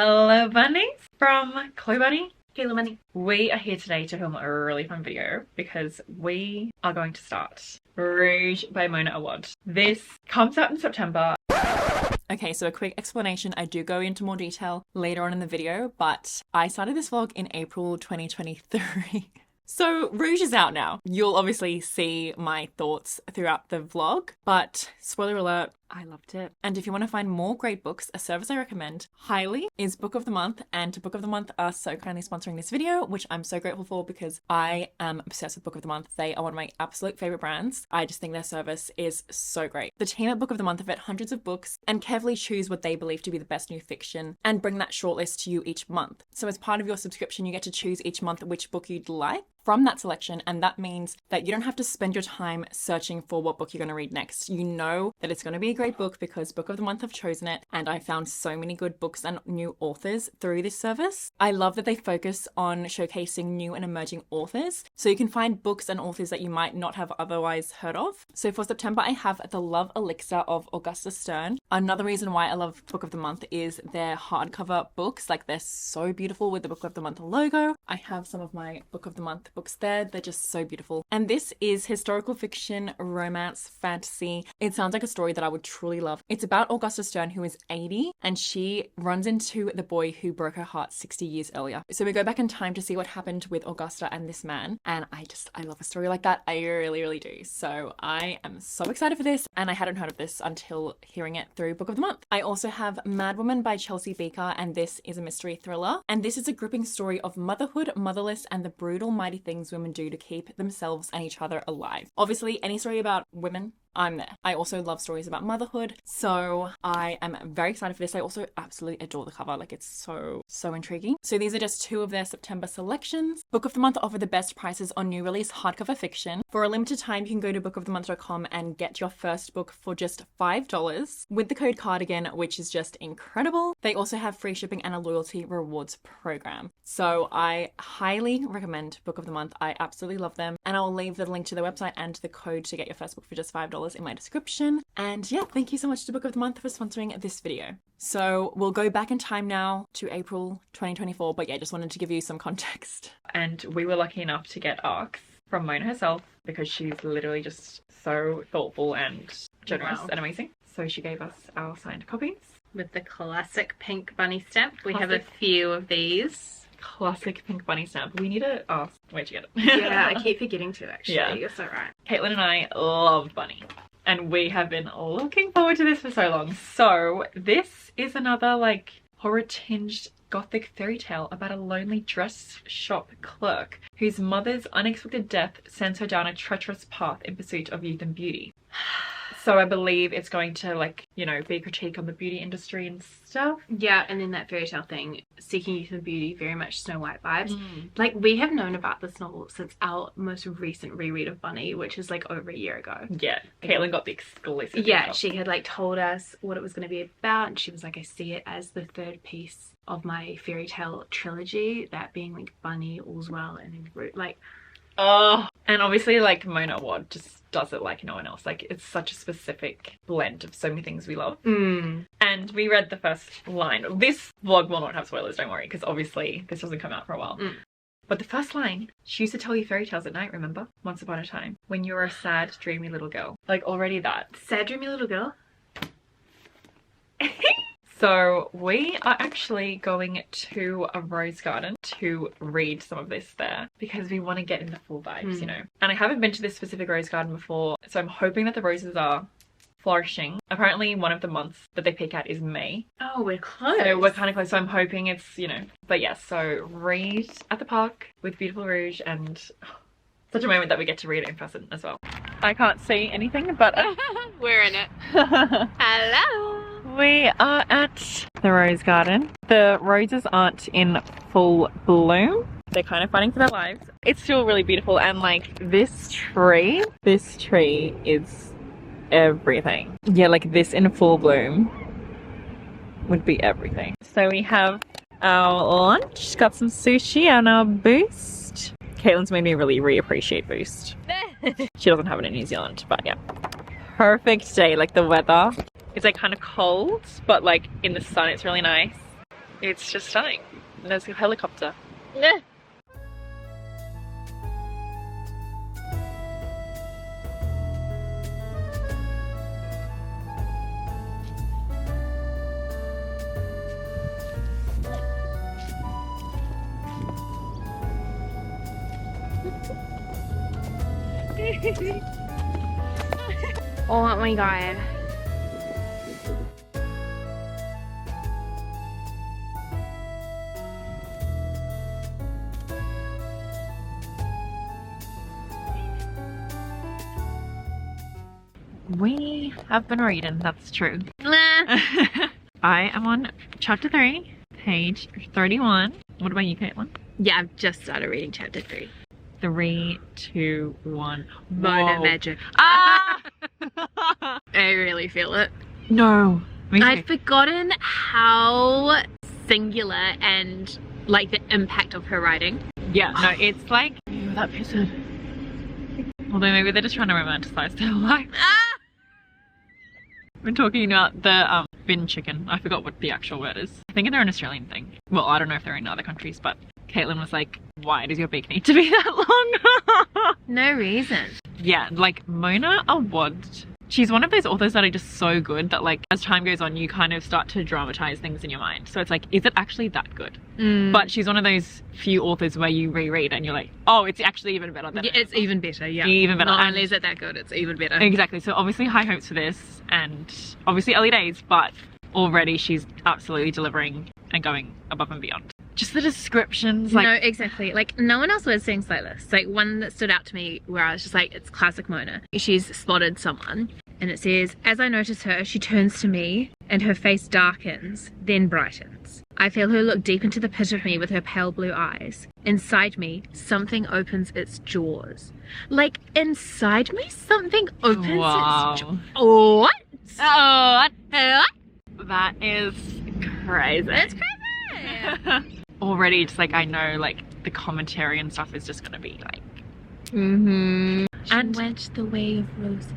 Hello bunnies from Chloe Bunny, Kayla Bunny. We are here today to film a really fun video because we are going to start Rouge by Mona Awad. This comes out in September. Okay, so a quick explanation. I do go into more detail later on in the video, but I started this vlog in April 2023. So Rouge is out now. You'll obviously see my thoughts throughout the vlog, but spoiler alert, I loved it. And if you want to find more great books, a service I recommend highly is Book of the Month, and Book of the Month are so kindly sponsoring this video, which I'm so grateful for because I am obsessed with Book of the Month. They are one of my absolute favorite brands. I just think their service is so great. The team at Book of the Month have vet hundreds of books and carefully choose what they believe to be the best new fiction and bring that shortlist to you each month. So as part of your subscription, you get to choose each month which book you'd like from that selection, and that means that you don't have to spend your time searching for what book you're going to read next. You know that it's going to be a great book because Book of the Month have chosen it, and I found so many good books and new authors through this service. I love that they focus on showcasing new and emerging authors, so you can find books and authors that you might not have otherwise heard of. So for September, I have The Love Elixir of Augusta Stern. Another reason why I love Book of the Month is their hardcover books. Like, they're so beautiful with the Book of the Month logo. I have some of my Book of the Month books there. They're just so beautiful. And this is historical fiction, romance, fantasy. It sounds like a story that I would truly love. It's about Augusta Stern, who is 80, and she runs into the boy who broke her heart 60 years earlier. So we go back in time to see what happened with Augusta and this man. And I love a story like that. I really, really do. So I am so excited for this. And I hadn't heard of this until hearing it through Book of the Month. I also have Madwoman by Chelsea Beaker, and this is a mystery thriller. And this is a gripping story of motherhood, motherless, and the brutal, mighty things women do to keep themselves and each other alive. Obviously, any story about women, I'm there. I also love stories about motherhood, so I am very excited for this. I also absolutely adore the cover. Like, it's so intriguing. So these are just two of their September selections. Book of the Month offer the best prices on new release hardcover fiction. For a limited time, you can go to bookofthemonth.com and get your first book for just $5 with the code cardigan, which is just incredible. They also have free shipping and a loyalty rewards program. So I highly recommend Book of the Month. I absolutely love them. And I'll leave the link to their website and the code to get your first book for just $5 in my description. And yeah, thank you so much to Book of the Month for sponsoring this video. So we'll go back in time now to April 2024, but yeah, just wanted to give you some context. And we were lucky enough to get ARCs from Mona herself because she's literally just so thoughtful and generous and amazing. So she gave us our signed copies. With the classic pink bunny stamp. We have a few of these. Classic pink bunny stamp. We need to ask where'd you get it? Yeah, I keep forgetting to actually. Yeah. You're so right. Caitlin and I love Bunny, and we have been looking forward to this for so long. So this is another like horror tinged gothic fairy tale about a lonely dress shop clerk whose mother's unexpected death sends her down a treacherous path in pursuit of youth and beauty. So I believe it's going to, like, you know, be a critique on the beauty industry and stuff. Yeah, and then that fairy tale thing, seeking youth and beauty, very much Snow White vibes. Like, we have known about this novel since our most recent reread of Bunny, which is like over a year ago. Yeah, Caitlin got the exclusive. Yeah, she had like told us what it was going to be about, and she was like, I see it as the third piece of my fairy tale trilogy, that being like Bunny, All's Well, and then Root. Like, oh, and obviously like Mona Awad just does it like no one else. Like, it's such a specific blend of so many things we love. And we read the first line. This vlog will not have spoilers, don't worry, because obviously this doesn't come out for a while. But the first line, she used to tell you fairy tales at night, remember? Once upon a time, when you were a sad, dreamy little girl. Like, already that. Sad, dreamy little girl. So we are actually going to a rose garden to read some of this there because we want to get in the full vibes, you know. And I haven't been to this specific rose garden before, so I'm hoping that the roses are flourishing. Apparently one of the months that they pick at is May. Oh, we're close. So we're kind of close, so I'm hoping it's, you know. But yeah, so read at the park with beautiful Rouge, and such a moment that we get to read it in person as well. I can't see anything, but we're in it. Hello. We are at the rose garden. The roses aren't in full bloom. They're kind of fighting for their lives. It's still really beautiful, and like this tree is everything. Yeah, like this in full bloom would be everything. So we have our lunch, got some sushi and our Boost. Caitlin's made me really reappreciate Boost. She doesn't have it in New Zealand, but yeah. Perfect day, like the weather. It's like kind of cold, but like in the sun it's really nice. It's just stunning. There's a helicopter. Oh my god. We have been reading, that's true. I am on chapter 3, page 31. What about you, Caitlin? Yeah, I've just started reading chapter 3. 3, 2, 1. Mona magic. Ah! I really feel it. No. Me too. I'd forgotten how singular and like the impact of her writing. Yeah, no, it's like that person. Although maybe they're just trying to romanticize their life. We're talking about the bin chicken. I forgot what the actual word is. I think they're an Australian thing. Well, I don't know if they're in other countries, but Caitlin was like, why does your beak need to be that long? No reason. Yeah, like Mona Awad. She's one of those authors that are just so good that like as time goes on you kind of start to dramatize things in your mind. So it's like, is it actually that good? But she's one of those few authors where you reread and you're like, oh, it's actually even better than it's even better, yeah. Even better. Not only is it that good, it's even better. Exactly. So obviously high hopes for this and obviously early days, but already she's absolutely delivering and going above and beyond. Just the descriptions, like... No, exactly. Like, no one else wears things like this. Like, one that stood out to me where I was just like, it's classic Mona. She's spotted someone, and it says, as I notice her, she turns to me, and her face darkens, then brightens. I feel her look deep into the pit of me with her pale blue eyes. Inside me, something opens its jaws. Like, inside me, something opens its jaws. What? Oh, that is crazy. It's crazy! Already it's like I know like the commentary and stuff is just gonna be like And went the way of roses.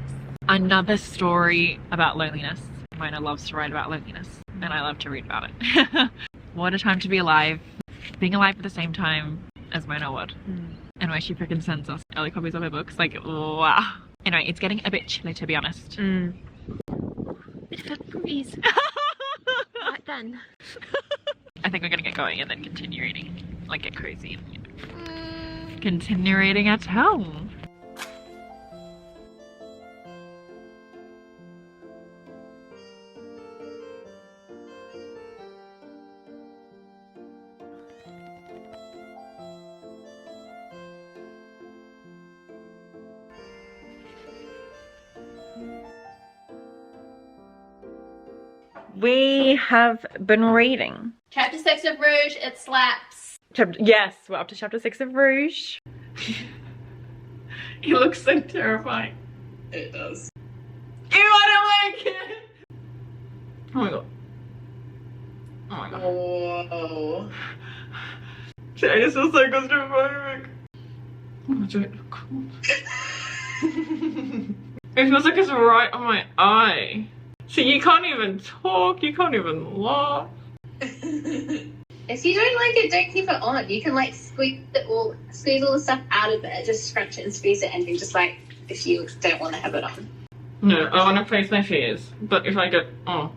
Another story about loneliness. Mona loves to write about loneliness and I love to read about it. What a time to be alive. Being alive at the same time as Mona would. And where she freaking sends us early copies of her books, like wow. Anyway, it's getting a bit chilly to be honest. Bit of a breeze. Right then. I think we're gonna get going and then continue reading. Like get cozy and you know, continue reading at home. We have been reading Chapter 6 of Rouge, it slaps. yes, we're up to chapter 6 of Rouge. He looks so terrifying. It does. Ew, I don't like it! Oh my god. Oh my god. Whoa. See, I just feel so claustrophobic. Oh my god. It feels like it's right on my eye. See, you can't even talk, you can't even laugh. If you don't like it, don't keep it on. You can like squeeze all the stuff out of it, just scrunch it and squeeze it, and then just like if you don't want to have it on. No, I want to face my fears, but if I get Oh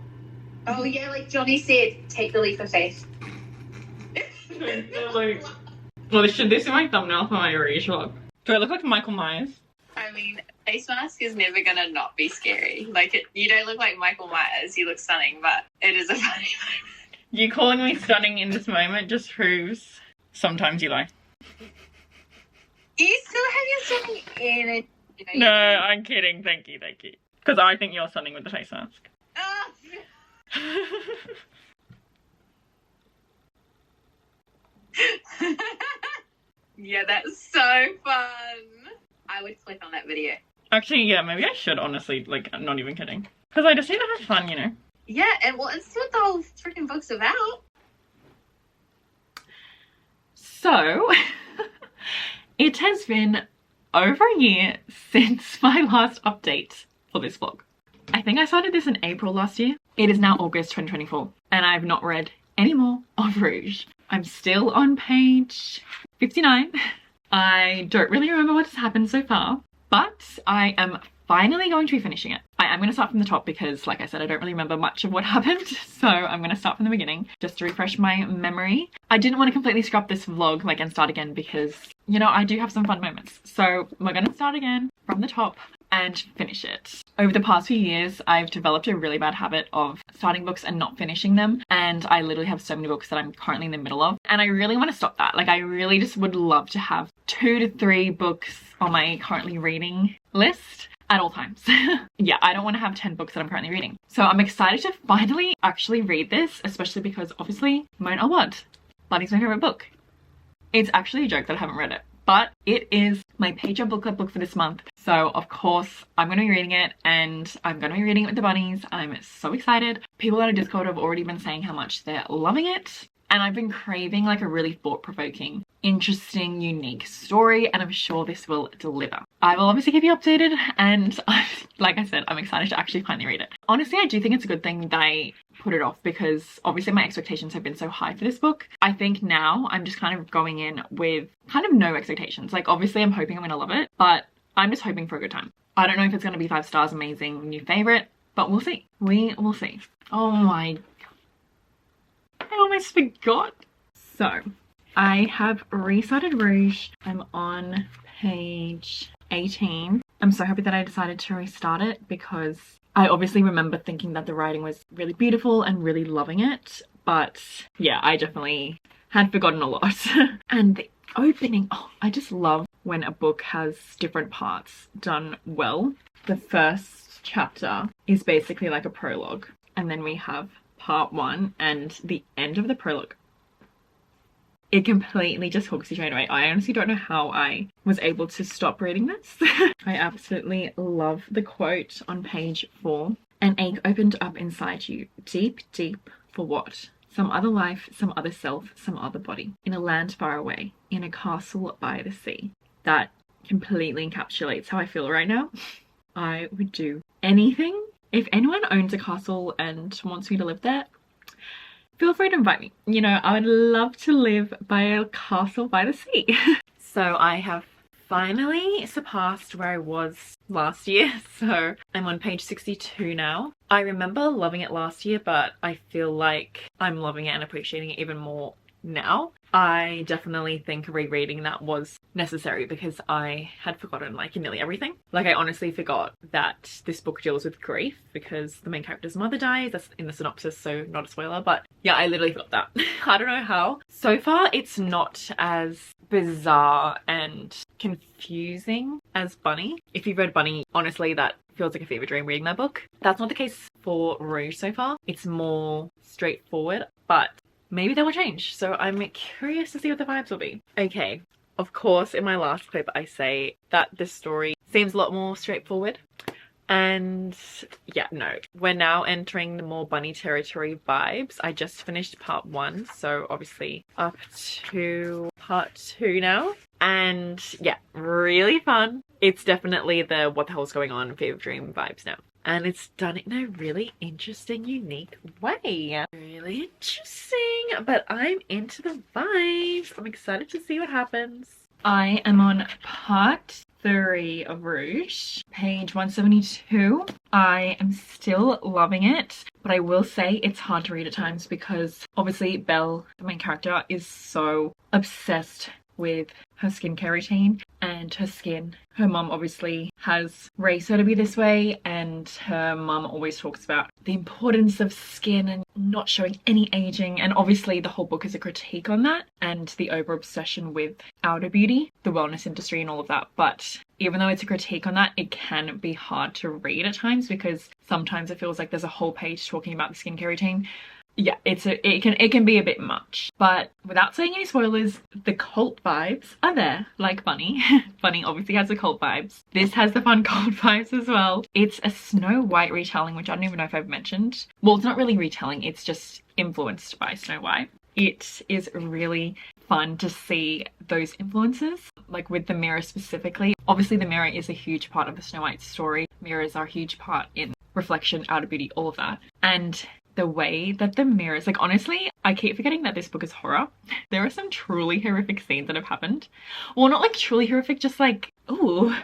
yeah, like Johnny said, take the leap of faith. like, well, should this be my thumbnail for my Rouge vlog? Do I look like Michael Myers? I mean, face mask is never gonna not be scary. Like you don't look like Michael Myers. You look stunning, but it is a funny moment. You calling me stunning in this moment just proves sometimes you lie. You still have your stunning energy. No, I'm kidding. Thank you. Because I think you're stunning with the face mask. Yeah, that's so fun. I would click on that video. Actually, yeah, maybe I should honestly, like, I'm not even kidding. Because I just need to have fun, you know? Yeah, and well, it's what the whole freaking book's about. So, it has been over a year since my last update for this vlog. I think I started this in April last year. It is now August 2024 and I've not read anymore of Rouge. I'm still on page 59. I don't really remember what has happened so far, but I am finally going to be finishing it. I am going to start from the top because, like I said, I don't really remember much of what happened. So I'm going to start from the beginning just to refresh my memory. I didn't want to completely scrap this vlog and start again because, you know, I do have some fun moments. So we're going to start again from the top and finish it. Over the past few years, I've developed a really bad habit of starting books and not finishing them. And I literally have so many books that I'm currently in the middle of. And I really want to stop that. Like, I really just would love to have 2 to 3 books on my currently reading list at all times. Yeah, I don't want to have 10 books that I'm currently reading. So I'm excited to finally actually read this, especially because obviously Mona Awad, Bunny's my favorite book. It's actually a joke that I haven't read it, but it is my Patreon book club book for this month. So of course I'm going to be reading it, and I'm going to be reading it with the bunnies. I'm so excited. People on Discord have already been saying how much they're loving it. And I've been craving like a really thought-provoking, interesting, unique story, and I'm sure this will deliver. I will obviously keep you updated, and like I said, I'm excited to actually finally read it. Honestly, I do think it's a good thing that I put it off because obviously my expectations have been so high for this book. I think now I'm just kind of going in with kind of no expectations. Like, obviously I'm hoping I'm gonna love it, but I'm just hoping for a good time. I don't know if it's gonna be 5 stars, amazing, new favorite, but we'll see. We will see. Oh my, I almost forgot. So I have restarted Rouge. I'm on page 18. I'm so happy that I decided to restart it because I obviously remember thinking that the writing was really beautiful and really loving it. But yeah, I definitely had forgotten a lot. And the opening, oh, I just love when a book has different parts done well. The first chapter is basically like a prologue, and then we have part 1 and the end of the prologue. It completely just hooks you straight away. I honestly don't know how I was able to stop reading this. I absolutely love the quote on page 4. An ache opened up inside you, deep, deep, for what? Some other life, some other self, some other body. In a land far away, in a castle by the sea. That completely encapsulates how I feel right now. I would do anything. If anyone owns a castle and wants me to live there, feel free to invite me. You know, I would love to live by a castle by the sea. So I have finally surpassed where I was last year. So I'm on page 62 now. I remember loving it last year, but I feel like I'm loving it and appreciating it even more now. I definitely think rereading that was necessary because I had forgotten like nearly everything. Like, I honestly forgot that this book deals with grief because the main character's mother dies. That's in the synopsis, so not a spoiler, but yeah, I literally forgot that. I don't know how. So far, it's not as bizarre and confusing as Bunny. If you've read Bunny, honestly, that feels like a fever dream reading that book. That's not the case for Rouge so far. It's more straightforward, but maybe that will change. So I'm curious to see what the vibes will be. Okay, of course, in my last clip, I say that this story seems a lot more straightforward. And yeah, no, we're now entering the more bunny territory vibes. I just finished part 1, so obviously up to part 2 now. And yeah, really fun. It's definitely the what the hell's going on fever dream vibes now. And it's done in a really interesting, unique way. Really interesting, but I'm into the vibes. I'm excited to see what happens. I am on part 3 of Rouge, page 172. I am still loving it, but I will say it's hard to read at times because obviously Belle, the main character, is so obsessed with her skincare routine and her skin. Her mum obviously has raised her to be this way, and her mum always talks about the importance of skin and not showing any aging, and obviously the whole book is a critique on that and the over obsession with outer beauty, the wellness industry and all of that. But even though it's a critique on that, it can be hard to read at times because sometimes it feels like there's a whole page talking about the skincare routine. Yeah, it can be a bit much. But without saying any spoilers, the cult vibes are there, like Bunny. Bunny obviously has the cult vibes. This has the fun cult vibes as well. It's a Snow White retelling, which I don't even know if I've mentioned. Well, it's not really retelling, it's just influenced by Snow White. It is really fun to see those influences, like with the mirror specifically. Obviously the mirror is a huge part of the Snow White story. Mirrors are a huge part in reflection, outer beauty, all of that. And the way that the mirrors, like honestly, I keep forgetting that this book is horror. There are some truly horrific scenes that have happened. Well, not like truly horrific, just like, ooh,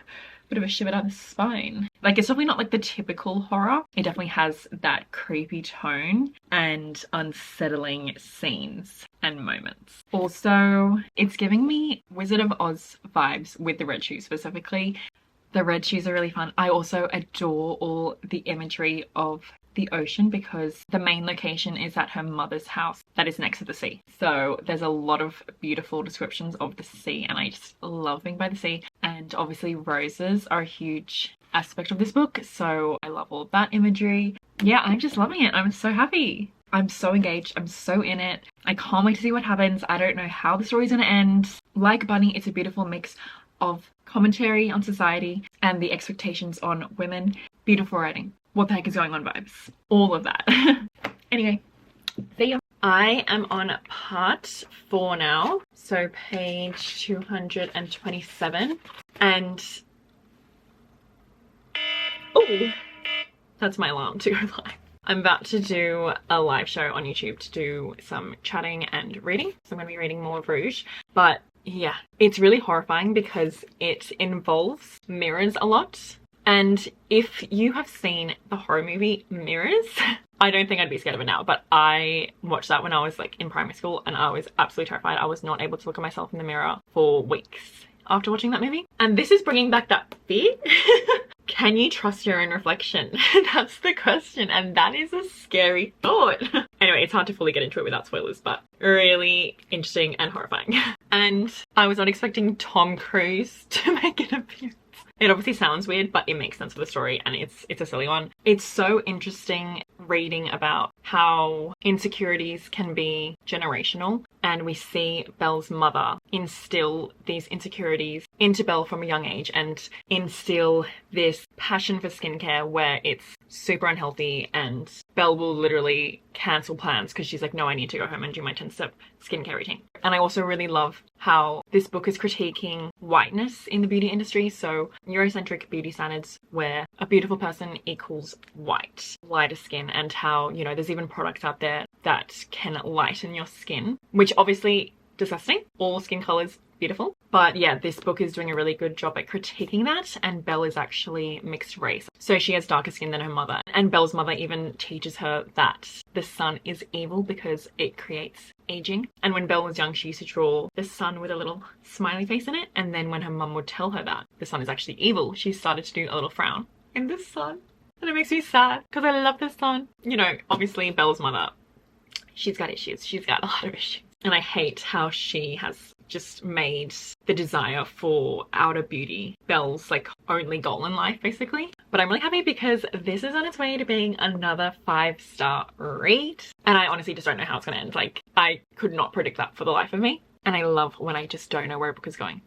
bit of a shiver down the spine. Like, it's definitely not like the typical horror. It definitely has that creepy tone and unsettling scenes and moments. Also, it's giving me Wizard of Oz vibes with the red shoes specifically. The red shoes are really fun. I also adore all the imagery of the ocean because the main location is at her mother's house that is next to the sea. So there's a lot of beautiful descriptions of the sea, and I just love being by the sea. And obviously roses are a huge aspect of this book, so I love all of that imagery. Yeah, I'm just loving it. I'm so happy. I'm so engaged. I'm so in it. I can't wait to see what happens. I don't know how the story's gonna end. Like Bunny, it's a beautiful mix of commentary on society and the expectations on women. Beautiful writing. What the heck is going on vibes. All of that. Anyway, see ya. I am on part 4 now. So page 227. And oh, that's my alarm to go live. I'm about to do a live show on YouTube to do some chatting and reading. So I'm going to be reading more of Rouge. But yeah, it's really horrifying because it involves mirrors a lot. And if you have seen the horror movie Mirrors, I don't think I'd be scared of it now, but I watched that when I was like in primary school and I was absolutely terrified. I was not able to look at myself in the mirror for weeks after watching that movie. And this is bringing back that fear. Can you trust your own reflection? That's the question, and that is a scary thought. Anyway, it's hard to fully get into it without spoilers, but really interesting and horrifying. And I was not expecting Tom Cruise to make an appearance. It obviously sounds weird, but it makes sense for the story, and it's a silly one. It's so interesting reading about how insecurities can be generational, and we see Belle's mother instill these insecurities into Belle from a young age and instill this passion for skincare where it's super unhealthy, and Belle will literally cancel plans because she's like, no, I need to go home and do my 10-step skincare routine. And I also really love how this book is critiquing whiteness in the beauty industry. So Eurocentric beauty standards where a beautiful person equals white, lighter skin, and how, you know, there's even products out there that can lighten your skin, which obviously disgusting. All skin colors beautiful. But yeah, this book is doing a really good job at critiquing that, and Belle is actually mixed race. So she has darker skin than her mother, and Belle's mother even teaches her that the sun is evil because it creates aging. And when Belle was young, she used to draw the sun with a little smiley face in it, and then when her mum would tell her that the sun is actually evil, she started to do a little frown in the sun. And it makes me sad because I love the sun. You know, obviously Belle's mother, she's got issues. She's got a lot of issues. And I hate how she has just made the desire for outer beauty Belle's like only goal in life, basically. But I'm really happy because this is on its way to being another 5-star read. And I honestly just don't know how it's going to end. Like, I could not predict that for the life of me. And I love when I just don't know where a book is going.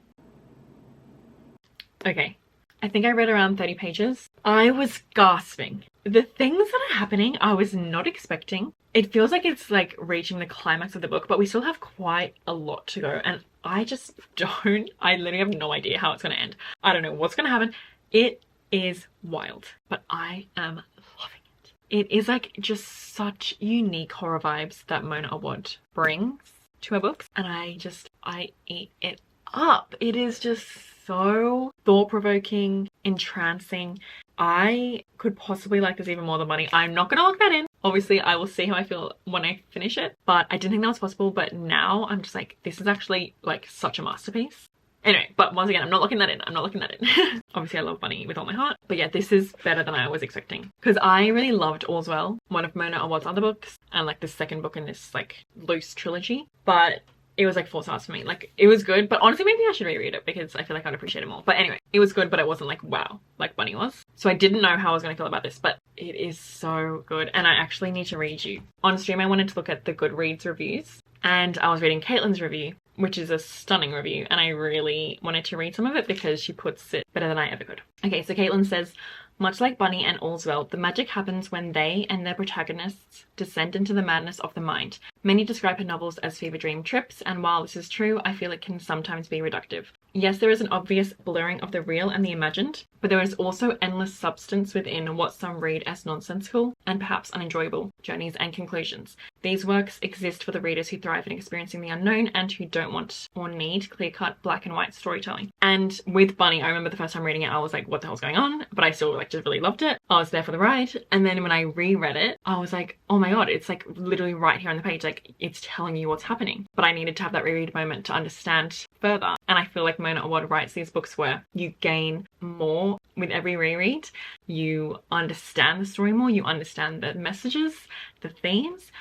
Okay, I think I read around 30 pages. I was gasping. The things that are happening I was not expecting. It feels like it's like reaching the climax of the book, but we still have quite a lot to go. And I just don't, I literally have no idea how it's going to end. I don't know what's going to happen. It is wild, but I am loving it. It is like just such unique horror vibes that Mona Awad brings to her books. And I eat it up. It is just so thought-provoking, entrancing. I could possibly like this even more than Bunny. I'm not going to lock that in. Obviously, I will see how I feel when I finish it, but I didn't think that was possible. But now I'm just like, this is actually like such a masterpiece. Anyway, but once again, I'm not locking that in. I'm not locking that in. Obviously, I love Bunny with all my heart. But yeah, this is better than I was expecting. Because I really loved All's Well, one of Mona Awad's other books, and like the second book in this like loose trilogy. But it was like 4 stars for me. Like, it was good, but honestly, maybe I should reread it because I feel like I'd appreciate it more. But anyway, it was good, but it wasn't like wow, like Bunny was. So I didn't know how I was going to feel about this, but it is so good. And I actually need to read you. On stream, I wanted to look at the Goodreads reviews, and I was reading Caitlin's review, which is a stunning review, and I really wanted to read some of it because she puts it better than I ever could. Okay, so Caitlin says, much like Bunny and All's Well, the magic happens when they and their protagonists descend into the madness of the mind. Many describe her novels as fever dream trips, and while this is true, I feel it can sometimes be reductive. Yes, there is an obvious blurring of the real and the imagined, but there is also endless substance within what some read as nonsensical and perhaps unenjoyable journeys and conclusions. These works exist for the readers who thrive in experiencing the unknown and who don't want or need clear-cut black and white storytelling. And with Bunny, I remember the first time reading it, I was like, what the hell's going on? But I still like just really loved it. I was there for the ride. And then when I reread it, I was like, oh my god, it's like literally right here on the page, like it's telling you what's happening. But I needed to have that reread moment to understand further. And I feel like Mona Awad writes these books where you gain more with every reread. You understand the story more, you understand the messages, the themes.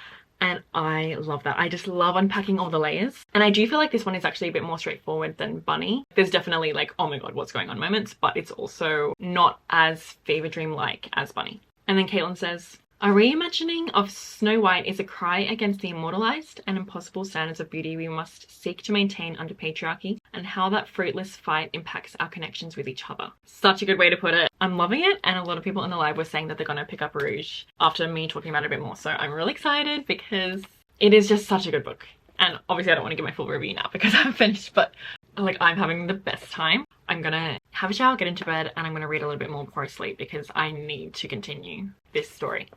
And I love that. I just love unpacking all the layers. And I do feel like this one is actually a bit more straightforward than Bunny. There's definitely like, oh my god, what's going on moments, but it's also not as fever dream-like as Bunny. And then Caitlin says, a reimagining of Snow White is a cry against the immortalized and impossible standards of beauty we must seek to maintain under patriarchy and how that fruitless fight impacts our connections with each other. Such a good way to put it. I'm loving it, and a lot of people in the live were saying that they're going to pick up Rouge after me talking about it a bit more, so I'm really excited because it is just such a good book. And obviously I don't want to give my full review now because I'm finished, but like I'm having the best time. I'm gonna have a shower, get into bed, and I'm gonna read a little bit more before I sleep because I need to continue this story.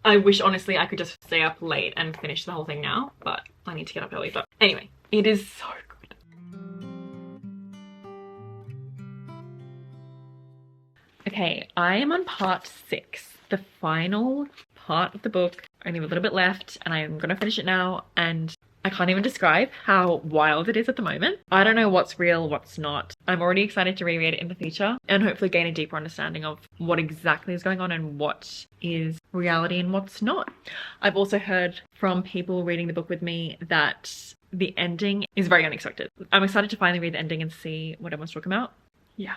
I wish honestly I could just stay up late and finish the whole thing now, but I need to get up early. But anyway, it is so good. Okay, I am on part 6, the final part of the book. Only a little bit left and I'm gonna finish it now, and I can't even describe how wild it is at the moment. I don't know what's real, what's not. I'm already excited to reread it in the future and hopefully gain a deeper understanding of what exactly is going on and what is reality and what's not. I've also heard from people reading the book with me that the ending is very unexpected. I'm excited to finally read the ending and see what everyone's talking about. Yeah.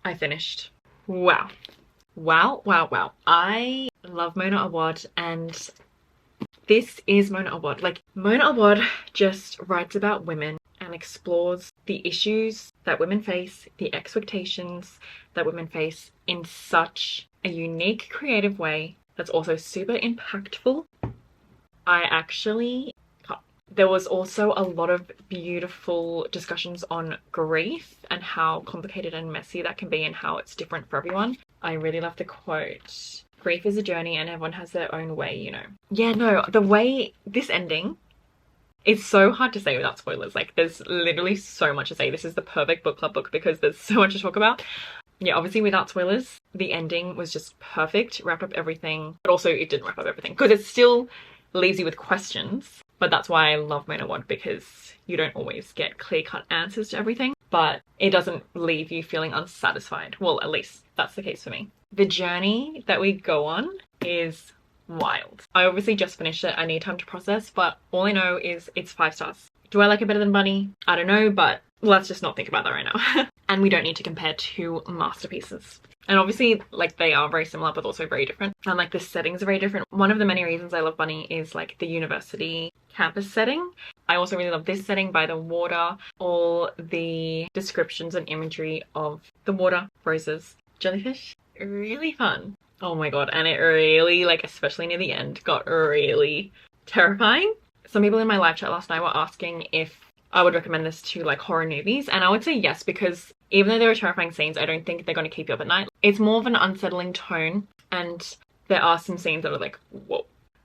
I finished. Wow. Wow. I love Mona Awad, and this is Mona Awad. Like, Mona Awad just writes about women and explores the issues that women face, the expectations that women face in such a unique, creative way that's also super impactful. There was also a lot of beautiful discussions on grief and how complicated and messy that can be and how it's different for everyone. I really love the quote, grief is a journey and everyone has their own way, you know. Yeah, no, the way this ending, it's so hard to say without spoilers. Like, there's literally so much to say. This is the perfect book club book because there's so much to talk about. Yeah, obviously without spoilers, the ending was just perfect, wrapped up everything, but also it didn't wrap up everything because it still leaves you with questions. But that's why I love Mona Awad, because you don't always get clear-cut answers to everything, but it doesn't leave you feeling unsatisfied. Well, at least that's the case for me. The journey that we go on is wild. I obviously just finished it. I need time to process, but all I know is it's 5 stars. Do I like it better than Bunny? I don't know, but let's just not think about that right now. And we don't need to compare 2 masterpieces. And obviously, like, they are very similar, but also very different. And like, the settings are very different. One of the many reasons I love Bunny is like the university campus setting. I also really love this setting by the water, all the descriptions and imagery of the water, roses, jellyfish. Really fun. Oh my god. And it really, like, especially near the end, got really terrifying. Some people in my live chat last night were asking if I would recommend this to like horror movies, and I would say yes, because even though there are terrifying scenes, I don't think they're going to keep you up at night. It's more of an unsettling tone, and there are some scenes that are like, whoa,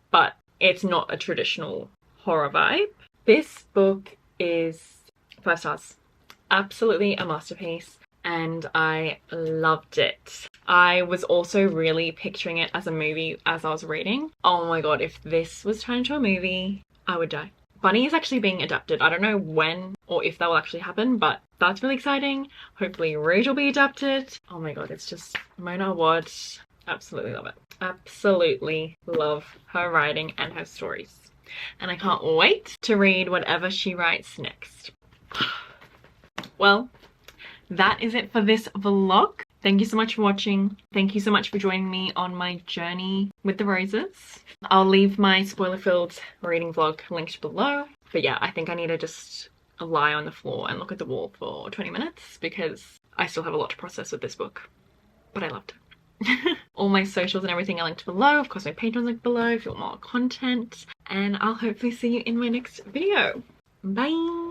but it's not a traditional horror vibe. This book is 5 stars. Absolutely a masterpiece, and I loved it. I was also really picturing it as a movie as I was reading. Oh my god, if this was turned into a movie, I would die. Bunny is actually being adapted. I don't know when or if that will actually happen, but that's really exciting. Hopefully Rouge will be adapted. Oh my god, it's just Mona Awad. Absolutely love it. Absolutely love her writing and her stories. And I can't wait to read whatever she writes next. Well, that is it for this vlog. Thank you so much for watching. Thank you so much for joining me on my journey with the roses. I'll leave my spoiler-filled reading vlog linked below. But yeah, I think I need to just lie on the floor and look at the wall for 20 minutes because I still have a lot to process with this book. But I loved it. All my socials and everything are linked below. Of course, my Patreon's linked below if you want more content. And I'll hopefully see you in my next video. Bye!